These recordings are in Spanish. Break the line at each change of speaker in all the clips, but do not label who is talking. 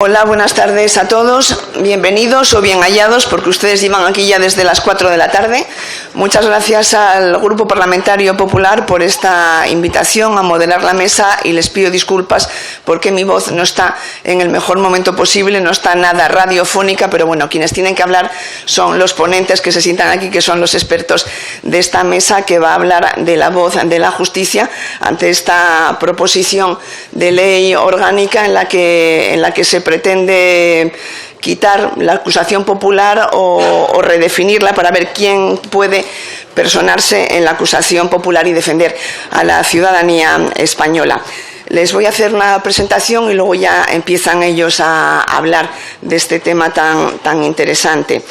Hola, buenas tardes a todos. Bienvenidos o bien hallados, porque ustedes llevan aquí ya desde las 4 de la tarde. Muchas gracias al Grupo Parlamentario Popular por esta invitación a moderar la mesa y les pido disculpas porque mi voz no está en el mejor momento posible, no está nada radiofónica, pero bueno, quienes tienen que hablar son los ponentes que se sientan aquí, que son los expertos de esta mesa que va a hablar de la voz de la justicia ante esta proposición de ley orgánica en la que se pretende quitar la acusación popular o redefinirla para ver quién puede personarse en la acusación popular y defender a la ciudadanía española. Les voy a hacer una presentación y luego ya empiezan ellos a hablar de este tema tan interesante.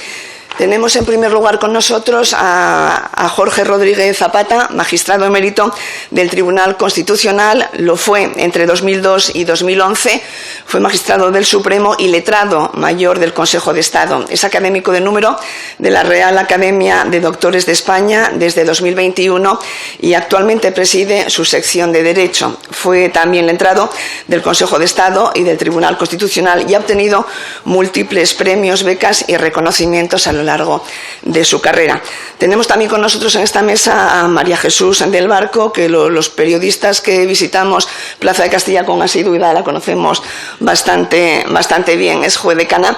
Tenemos en primer lugar con nosotros a Jorge Rodríguez Zapata, magistrado emérito del Tribunal Constitucional. Lo fue entre 2002 y 2011, fue magistrado del Supremo y letrado mayor del Consejo de Estado. Es académico de número de la Real Academia de Doctores de España desde 2021 y actualmente preside su sección de Derecho. Fue también letrado del Consejo de Estado y del Tribunal Constitucional y ha obtenido múltiples premios, becas y reconocimientos a lo largo de su carrera. Tenemos también con nosotros en esta mesa a María Jesús del Barco, que los periodistas que visitamos Plaza de Castilla con asiduidad la conocemos bastante bien. Es juez decana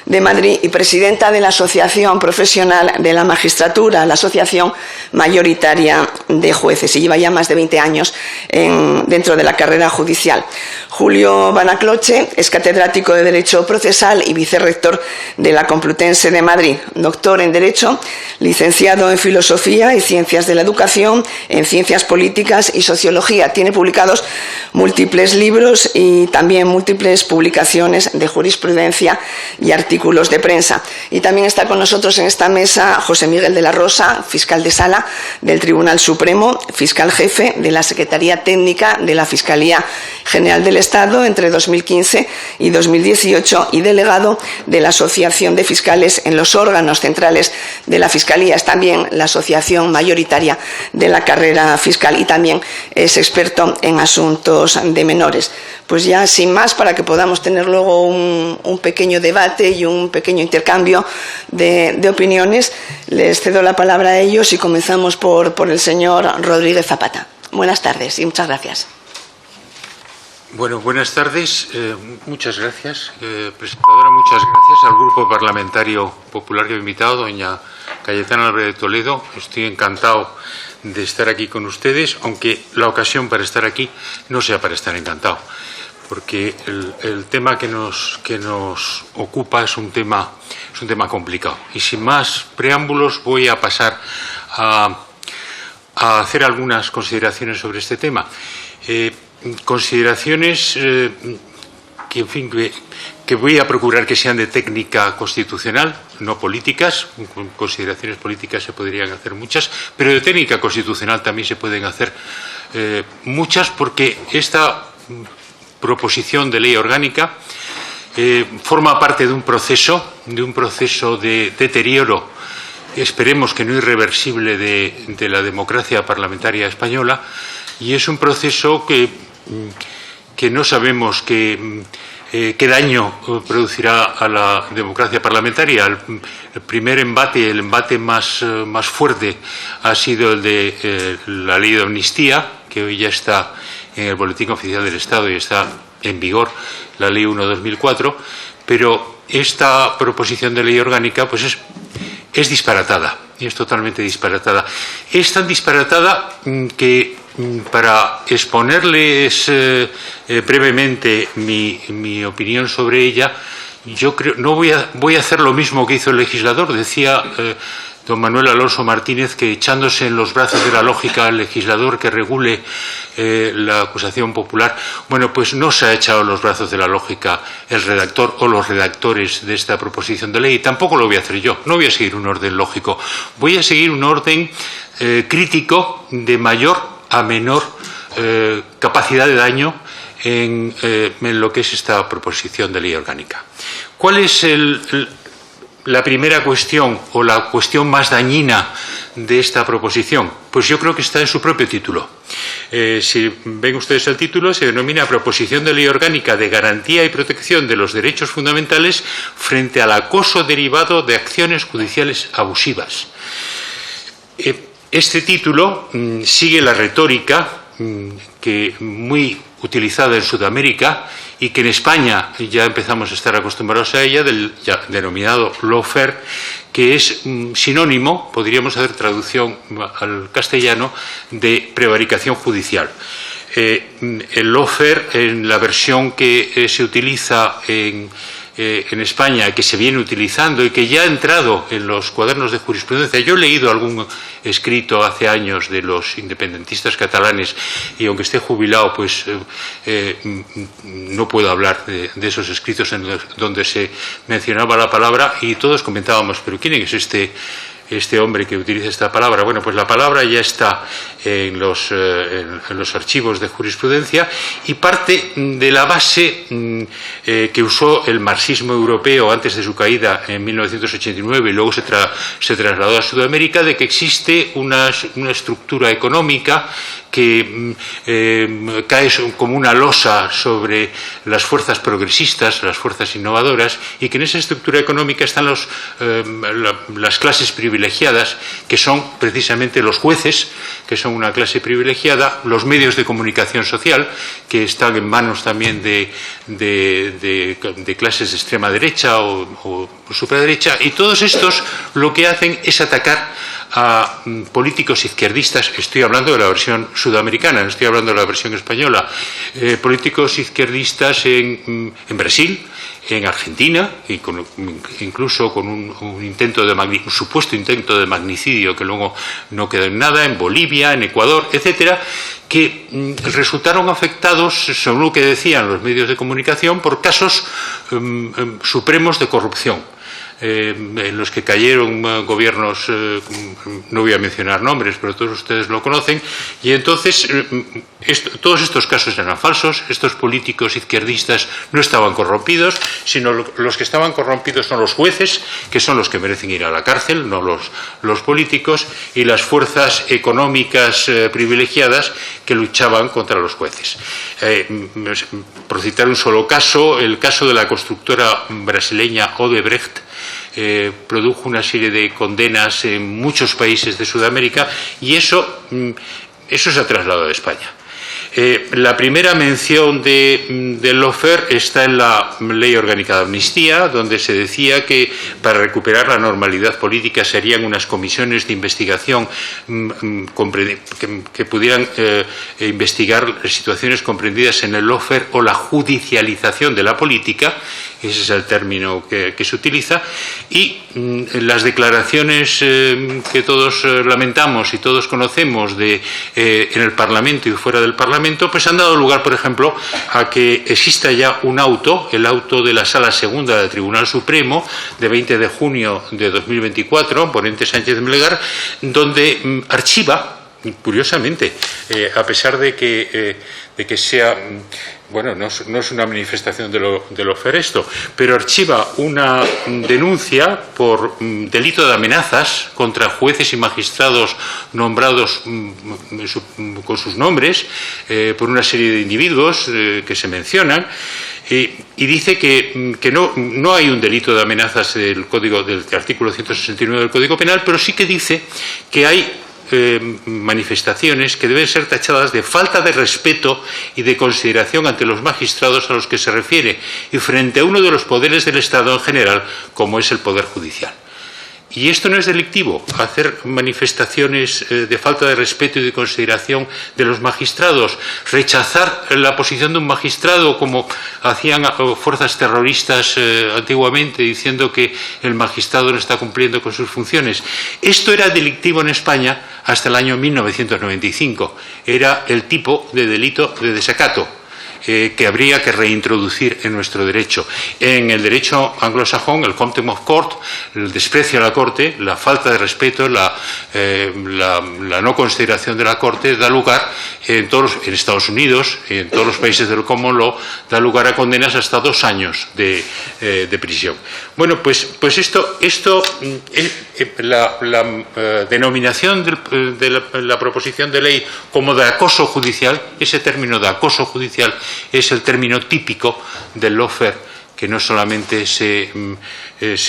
de Madrid y presidenta de la Asociación Profesional de la Magistratura, la asociación mayoritaria de jueces, y lleva ya más de 20 años dentro de la carrera judicial. Julio Banacloche es catedrático de Derecho Procesal y vicerrector de la Complutense de Madrid, doctor en Derecho, licenciado en Filosofía y Ciencias de la Educación, en Ciencias Políticas y Sociología. Tiene publicados múltiples libros y también múltiples publicaciones de jurisprudencia y artículos de prensa. Y también está con nosotros en esta mesa José Miguel de la Rosa, fiscal de sala del Tribunal Supremo, fiscal jefe de la Secretaría Técnica de la Fiscalía General del Estado entre 2015 y 2018 y delegado de la Asociación de Fiscales en los órganos centrales de la Fiscalía. Es también la asociación mayoritaria de la carrera fiscal y también es experto en asuntos de menores. Pues ya sin más, para que podamos tener luego un pequeño debate y un pequeño intercambio de opiniones, les cedo la palabra a ellos y comenzamos por el señor Rodríguez Zapata. Buenas tardes y muchas gracias.
Bueno, buenas tardes. Muchas gracias, presentadora. Muchas gracias al Grupo Parlamentario Popular que ha invitado, doña Cayetana Álvarez de Toledo. Estoy encantado de estar aquí con ustedes, aunque la ocasión para estar aquí no sea para estar encantado, porque el tema que nos ocupa es un tema complicado. Y sin más preámbulos voy a pasar a hacer algunas consideraciones sobre este tema. Consideraciones que, en fin, que voy a procurar que sean de técnica constitucional, no políticas. Con consideraciones políticas se podrían hacer muchas, pero de técnica constitucional también se pueden hacer muchas, porque esta proposición de ley orgánica forma parte de un proceso de deterioro, esperemos que no irreversible, de la democracia parlamentaria española, y es un proceso que no sabemos qué daño producirá a la democracia parlamentaria. El primer embate, el embate más fuerte, ha sido el de la ley de amnistía, que hoy ya está en el Boletín Oficial del Estado y está en vigor, la Ley 1/2004, pero esta proposición de ley orgánica pues es disparatada, y es totalmente disparatada. Es tan disparatada que, para exponerles brevemente mi opinión sobre ella, yo creo no voy a hacer lo mismo que hizo el legislador. Decía don Manuel Alonso Martínez que, echándose en los brazos de la lógica al legislador que regule la acusación popular, bueno, pues no se ha echado en los brazos de la lógica el redactor o los redactores de esta proposición de ley, y tampoco lo voy a hacer yo. No voy a seguir un orden lógico, voy a seguir un orden crítico, de mayor a menor capacidad de daño en lo que es esta proposición de ley orgánica. ¿Cuál es la primera cuestión, o la cuestión más dañina de esta proposición? Pues yo creo que está en su propio título. Si ven ustedes el título, se denomina Proposición de Ley Orgánica de Garantía y Protección de los Derechos Fundamentales frente al acoso derivado de acciones judiciales abusivas. Este título sigue la retórica que muy utilizada en Sudamérica y que en España ya empezamos a estar acostumbrados a ella, del ya denominado lawfare, que es sinónimo, podríamos hacer traducción al castellano, de prevaricación judicial. El lawfare, en la versión que se utiliza en España, que se viene utilizando y que ya ha entrado en los cuadernos de jurisprudencia. Yo he leído algún escrito hace años de los independentistas catalanes y aunque esté jubilado, pues no puedo hablar de esos escritos en donde se mencionaba la palabra y todos comentábamos, pero ¿quién es este hombre que utiliza esta palabra? Bueno, pues la palabra ya está en los archivos de jurisprudencia y parte de la base que usó el marxismo europeo antes de su caída en 1989 y luego se trasladó a Sudamérica, de que existe una estructura económica que cae como una losa sobre las fuerzas progresistas, las fuerzas innovadoras, y que en esa estructura económica están las clases privilegiadas, que son precisamente los jueces, que son una clase privilegiada, los medios de comunicación social, que están en manos también de clases de extrema derecha o superderecha, y todos estos lo que hacen es atacar a políticos izquierdistas. Estoy hablando de la versión sudamericana, no estoy hablando de la versión española. Políticos izquierdistas en Brasil, en Argentina, y incluso con un supuesto intento de magnicidio que luego no quedó en nada, en Bolivia, en Ecuador, etcétera, que resultaron afectados, según lo que decían los medios de comunicación, por casos supremos de corrupción, en los que cayeron gobiernos, no voy a mencionar nombres, pero todos ustedes lo conocen, y entonces todos estos casos eran falsos, estos políticos izquierdistas no estaban corrompidos, sino los que estaban corrompidos son los jueces, que son los que merecen ir a la cárcel, no los políticos, y las fuerzas económicas privilegiadas que luchaban contra los jueces. Por citar un solo caso, el caso de la constructora brasileña Odebrecht, produjo una serie de condenas en muchos países de Sudamérica y eso se ha trasladado a España. La primera mención del lawfare está en la Ley Orgánica de Amnistía, donde se decía que para recuperar la normalidad política serían unas comisiones de investigación que pudieran investigar situaciones comprendidas en el lawfare o la judicialización de la política. Ese es el término que se utiliza, y las declaraciones que todos lamentamos y todos conocemos en el Parlamento y fuera del Parlamento, pues han dado lugar, por ejemplo, a que exista ya un auto, el auto de la Sala Segunda del Tribunal Supremo, de 20 de junio de 2024, ponente Sánchez Melgar, donde archiva, curiosamente, a pesar de que sea... Bueno, no es una manifestación de lawfare esto, pero archiva una denuncia por delito de amenazas contra jueces y magistrados nombrados con sus nombres por una serie de individuos que se mencionan, y dice que no hay un delito de amenazas del artículo 169 del Código Penal, pero sí que dice que hay manifestaciones que deben ser tachadas de falta de respeto y de consideración ante los magistrados a los que se refiere y frente a uno de los poderes del Estado en general, como es el Poder Judicial. Y esto no es delictivo, hacer manifestaciones de falta de respeto y de consideración de los magistrados, rechazar la posición de un magistrado como hacían fuerzas terroristas antiguamente, diciendo que el magistrado no está cumpliendo con sus funciones. Esto era delictivo en España hasta el año 1995, era el tipo de delito de desacato. que habría que reintroducir en nuestro derecho. En el derecho anglosajón, el contempt of court, el desprecio a la Corte, la falta de respeto, la no consideración de la Corte da lugar en Estados Unidos, en todos los países del common law, da lugar a condenas hasta 2 años de prisión. Bueno, pues esto la denominación de la proposición de ley como de acoso judicial, ese término de acoso judicial es el término típico del lawfare, que no solamente se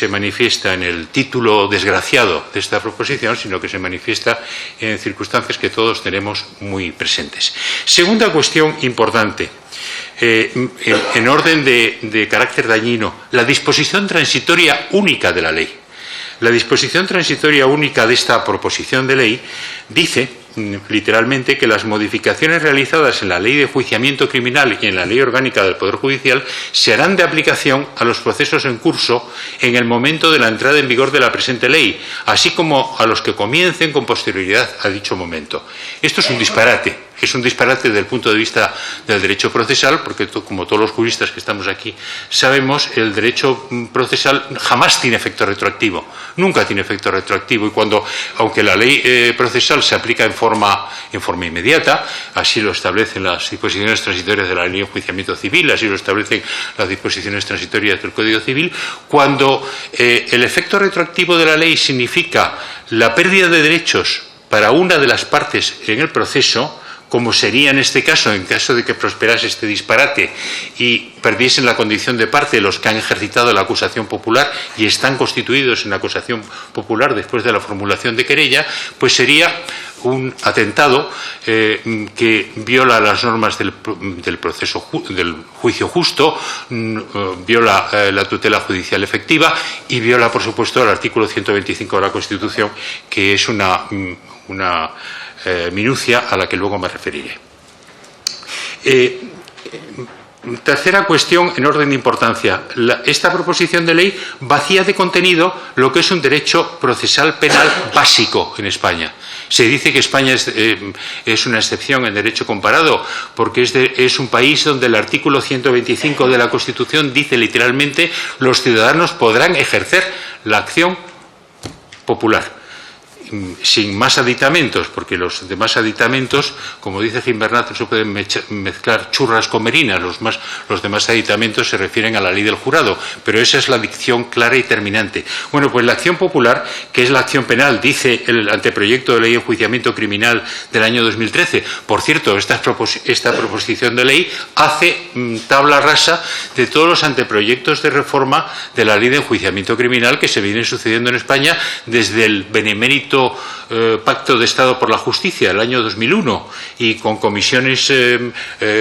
manifiesta en el título desgraciado de esta proposición, sino que se manifiesta en circunstancias que todos tenemos muy presentes. Segunda cuestión importante, en orden de carácter dañino, la disposición transitoria única de la ley. La disposición transitoria única de esta proposición de ley dice literalmente que las modificaciones realizadas en la Ley de Enjuiciamiento Criminal y en la Ley Orgánica del Poder Judicial se harán de aplicación a los procesos en curso en el momento de la entrada en vigor de la presente ley, así como a los que comiencen con posterioridad a dicho momento. Esto es un disparate. Es un disparate desde el punto de vista del derecho procesal, porque como todos los juristas que estamos aquí sabemos, el derecho procesal jamás tiene efecto retroactivo, nunca tiene efecto retroactivo, y aunque la ley procesal se aplica en forma inmediata, así lo establecen las disposiciones transitorias de la Ley de Enjuiciamiento Civil, así lo establecen las disposiciones transitorias del Código Civil, cuando el efecto retroactivo de la ley significa la pérdida de derechos para una de las partes en el proceso, como sería en este caso, en caso de que prosperase este disparate y perdiesen la condición de parte los que han ejercitado la acusación popular y están constituidos en la acusación popular después de la formulación de querella, pues sería un atentado que viola las normas del juicio justo, viola la tutela judicial efectiva y viola, por supuesto, el artículo 125 de la Constitución, que es una minucia a la que luego me referiré. Tercera cuestión en orden de importancia. Esta proposición de ley vacía de contenido lo que es un derecho procesal penal básico en España. Se dice que España es una excepción en derecho comparado porque es un país donde el artículo 125 de la Constitución dice literalmente: los ciudadanos podrán ejercer la acción popular, sin más aditamentos, porque los demás aditamentos, como dice Gimbernat, no se pueden mezclar churras con merinas, los demás aditamentos se refieren a la ley del jurado, pero esa es la dicción clara y terminante. Bueno, pues la acción popular, que es la acción penal, dice el anteproyecto de ley de enjuiciamiento criminal del año 2013. Por cierto, esta proposición de ley hace tabla rasa de todos los anteproyectos de reforma de la ley de enjuiciamiento criminal que se vienen sucediendo en España desde el benemérito Pacto de Estado por la Justicia del año 2001 y con comisiones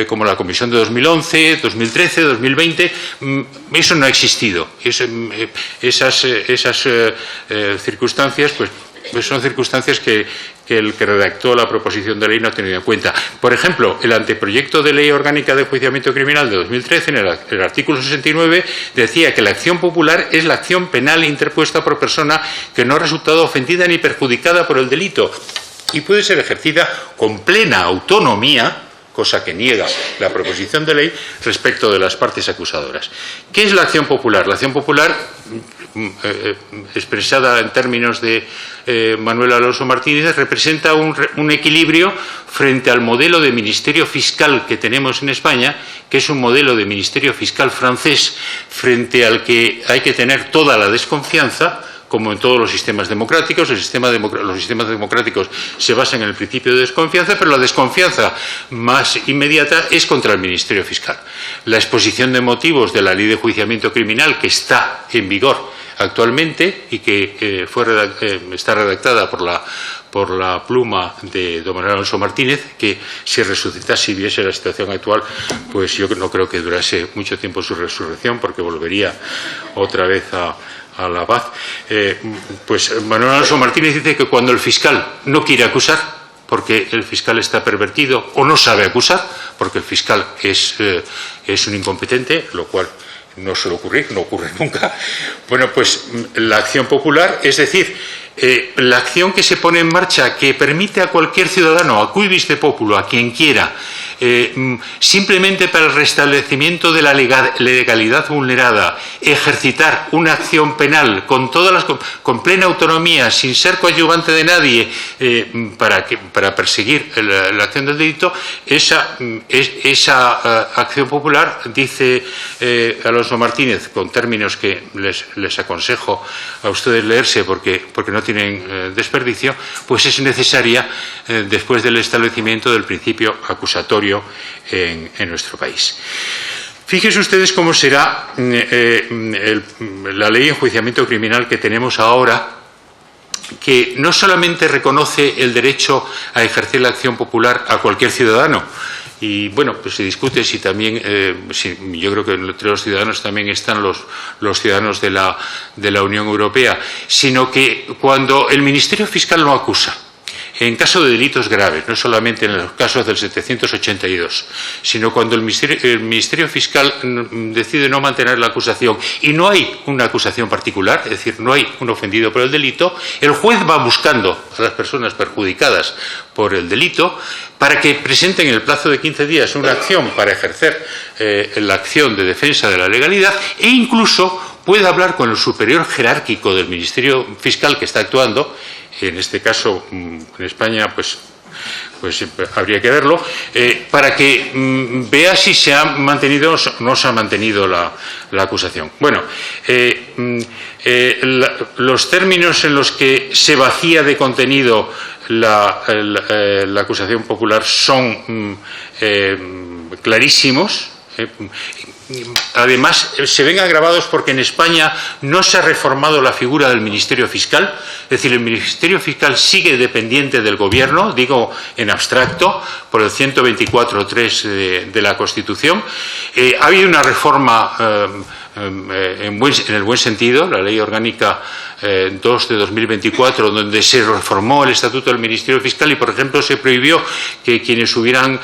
como la comisión de 2011, 2013, 2020, eso no ha existido. Esas circunstancias pues son circunstancias que el que redactó la proposición de ley no ha tenido en cuenta. Por ejemplo, el anteproyecto de ley orgánica de enjuiciamiento criminal de 2013, en el artículo 69, decía que la acción popular es la acción penal interpuesta por persona que no ha resultado ofendida ni perjudicada por el delito y puede ser ejercida con plena autonomía, cosa que niega la proposición de ley, respecto de las partes acusadoras. ¿Qué es la acción popular? La acción popular, expresada en términos de Manuel Alonso Martínez, representa un equilibrio frente al modelo de ministerio fiscal que tenemos en España, que es un modelo de ministerio fiscal francés, frente al que hay que tener toda la desconfianza, como en todos los sistemas democráticos. Los sistemas democráticos se basan en el principio de desconfianza, pero la desconfianza más inmediata es contra el Ministerio Fiscal. La exposición de motivos de la Ley de Enjuiciamiento Criminal, que está en vigor actualmente y que está redactada por la pluma de don Manuel Alonso Martínez, que si resucitase y viese la situación actual, pues yo no creo que durase mucho tiempo su resurrección, porque volvería otra vez a la paz. Pues Manuel Alonso Martínez dice que cuando el fiscal no quiere acusar, porque el fiscal está pervertido, o no sabe acusar, porque el fiscal es un incompetente, lo cual no suele ocurrir, no ocurre nunca. Bueno, pues la acción popular, es decir, la acción que se pone en marcha, que permite a cualquier ciudadano, a cui vis de populo, a quien quiera, simplemente para el restablecimiento de la legalidad vulnerada, ejercitar una acción penal con plena autonomía, sin ser coadyuvante de nadie, para perseguir la acción del delito, esa acción popular, dice Alonso Martínez, con términos que les aconsejo a ustedes leerse porque no tienen desperdicio, pues es necesaria después del establecimiento del principio acusatorio en nuestro país. Fíjense ustedes cómo será la ley de enjuiciamiento criminal que tenemos ahora, que no solamente reconoce el derecho a ejercer la acción popular a cualquier ciudadano, y bueno, pues se discute si también, yo creo que entre los ciudadanos también están los ciudadanos de la Unión Europea, sino que cuando el Ministerio Fiscal lo acusa, en caso de delitos graves, no solamente en los casos del 782, sino cuando el Ministerio Fiscal decide no mantener la acusación y no hay una acusación particular, es decir, no hay un ofendido por el delito, el juez va buscando a las personas perjudicadas por el delito para que presenten en el plazo de 15 días una acción para ejercer la acción de defensa de la legalidad e incluso puede hablar con el superior jerárquico del Ministerio Fiscal que está actuando. En este caso, en España, pues habría que verlo, para que vea si se ha mantenido o no se ha mantenido la acusación. Bueno, los términos en los que se vacía de contenido la acusación popular son clarísimos. Además, se ven agravados porque en España no se ha reformado la figura del Ministerio Fiscal, es decir, el Ministerio Fiscal sigue dependiente del Gobierno, digo en abstracto, por el 124.3 de la Constitución. Ha habido una reforma en el buen sentido, la Ley Orgánica 2 de 2024, donde se reformó el Estatuto del Ministerio Fiscal y, por ejemplo, se prohibió que quienes hubieran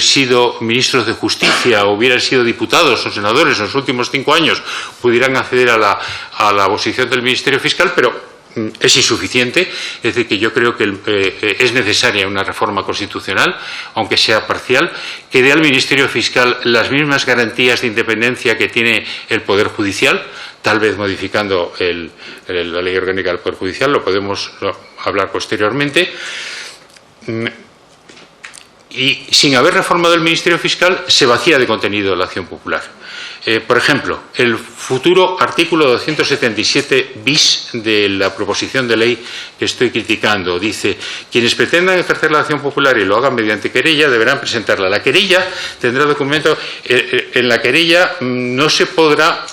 sido ministros de Justicia o hubieran sido diputados o senadores en los últimos 5 años pudieran acceder a la posición del Ministerio Fiscal, pero es insuficiente. Es decir, que yo creo que es necesaria una reforma constitucional, aunque sea parcial, que dé al Ministerio Fiscal las mismas garantías de independencia que tiene el Poder Judicial, tal vez modificando la Ley Orgánica del Poder Judicial, lo podemos hablar posteriormente. Y sin haber reformado el Ministerio Fiscal, se vacía de contenido la acción popular. Por ejemplo, el futuro artículo 277 bis de la proposición de ley que estoy criticando dice: quienes pretendan ejercer la acción popular y lo hagan mediante querella deberán presentarla. La querella tendrá documento. En la querella no se podrá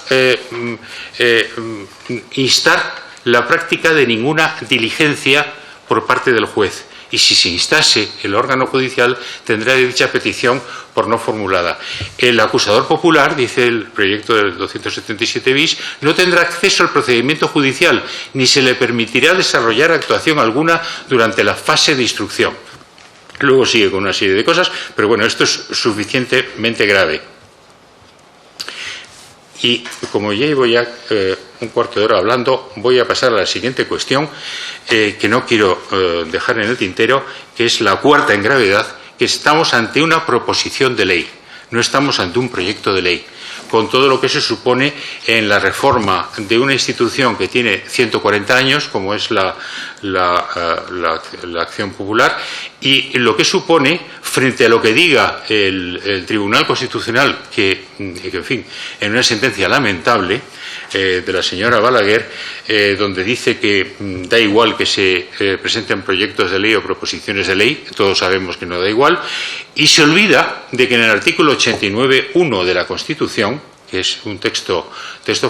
instar la práctica de ninguna diligencia por parte del juez. Y si se instase, el órgano judicial tendrá dicha petición por no formulada. El acusador popular, dice el proyecto del 277 bis, no tendrá acceso al procedimiento judicial ni se le permitirá desarrollar actuación alguna durante la fase de instrucción. Luego sigue con una serie de cosas, pero bueno, esto es suficientemente grave. Y como ya llevo un cuarto de hora hablando, voy a pasar a la siguiente cuestión que no quiero dejar en el tintero, que es la cuarta en gravedad, que estamos ante una proposición de ley, no estamos ante un proyecto de ley, con todo lo que se supone en la reforma de una institución que tiene 140 años, como es la acción popular, y lo que supone frente a lo que diga el Tribunal Constitucional, que en fin, en una sentencia lamentable de la señora Balaguer, donde dice que da igual que se presenten proyectos de ley o proposiciones de ley, todos sabemos que no da igual, y se olvida de que en el artículo 89.1 de la Constitución, que es un texto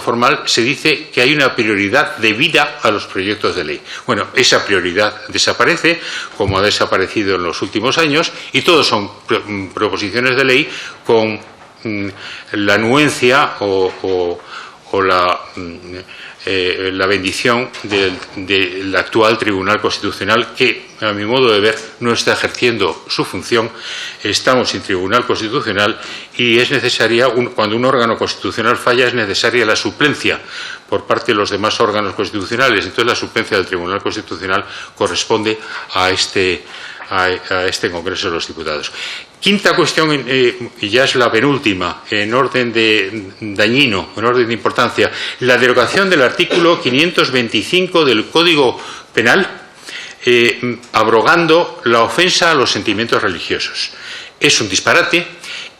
formal, se dice que hay una prioridad debida a los proyectos de ley. Bueno, esa prioridad desaparece, como ha desaparecido en los últimos años, y todos son proposiciones de ley con la anuencia o la bendición del actual Tribunal Constitucional, que a mi modo de ver no está ejerciendo su función. Estamos sin Tribunal Constitucional y es necesaria, cuando un órgano constitucional falla, es necesaria la suplencia por parte de los demás órganos constitucionales. Entonces, la suplencia del Tribunal Constitucional corresponde a este Congreso de los Diputados. Quinta cuestión, y ya es la penúltima, en orden de dañino, en orden de importancia, la derogación del artículo 525 del Código Penal, abrogando la ofensa a los sentimientos religiosos. Es un disparate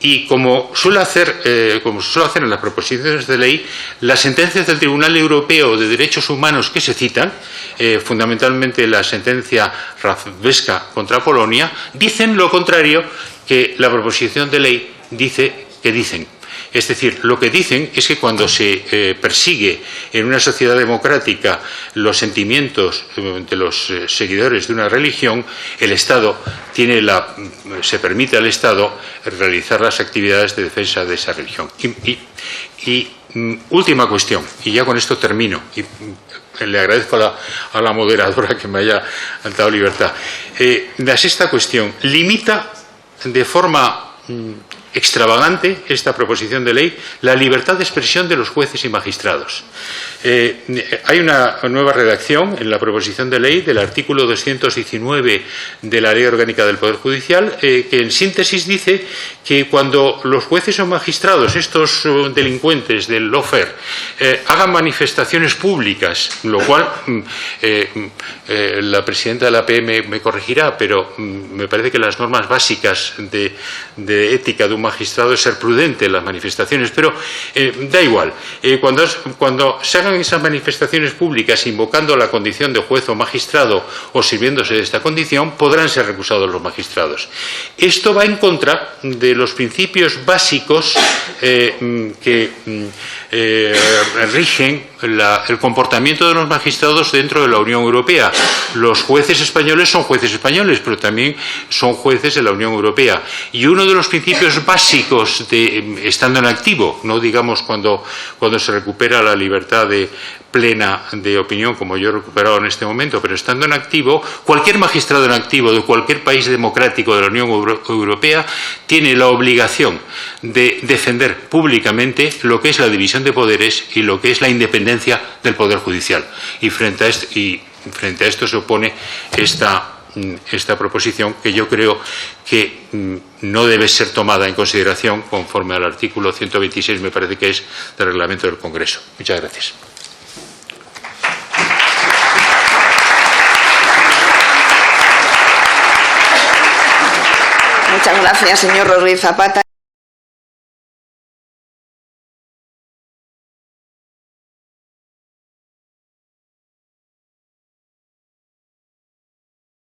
y, como suele hacer en las proposiciones de ley, las sentencias del Tribunal Europeo de Derechos Humanos que se citan, fundamentalmente la sentencia Rafalska contra Polonia, dicen lo contrario que la proposición de ley dice que dicen. Es decir, lo que dicen es que cuando se persigue en una sociedad democrática los sentimientos de los seguidores de una religión, el Estado se permite al Estado realizar las actividades de defensa de esa religión. Y última cuestión, y ya con esto termino, y le agradezco a la moderadora que me haya dado libertad. La sexta cuestión, limita de forma extravagante esta proposición de ley la libertad de expresión de los jueces y magistrados. Hay una nueva redacción en la proposición de ley del artículo 219 de la Ley Orgánica del Poder Judicial, que en síntesis dice que cuando los jueces o magistrados, estos delincuentes del lawfare, hagan manifestaciones públicas, lo cual la presidenta de la PM me corregirá, pero me parece que las normas básicas de ética de un magistrado es ser prudente en las manifestaciones, pero da igual. Cuando se hagan esas manifestaciones públicas invocando la condición de juez o magistrado o sirviéndose de esta condición, podrán ser recusados los magistrados. Esto va en contra de los principios básicos que rigen el comportamiento de los magistrados dentro de la Unión Europea. Los jueces españoles son jueces españoles, pero también son jueces de la Unión Europea. Y uno de los principios básicos estando en activo, no digamos cuando se recupera la libertad plena de opinión, como yo he recuperado en este momento, pero estando en activo, cualquier magistrado en activo de cualquier país democrático de la Unión Europea tiene la obligación de defender públicamente lo que es la división de poderes y lo que es la independencia del Poder Judicial. Y frente a esto se opone esta proposición, que yo creo que no debe ser tomada en consideración conforme al artículo 126, me parece que es, del reglamento del Congreso. Muchas gracias.
Muchas gracias, señor Rodríguez Zapata.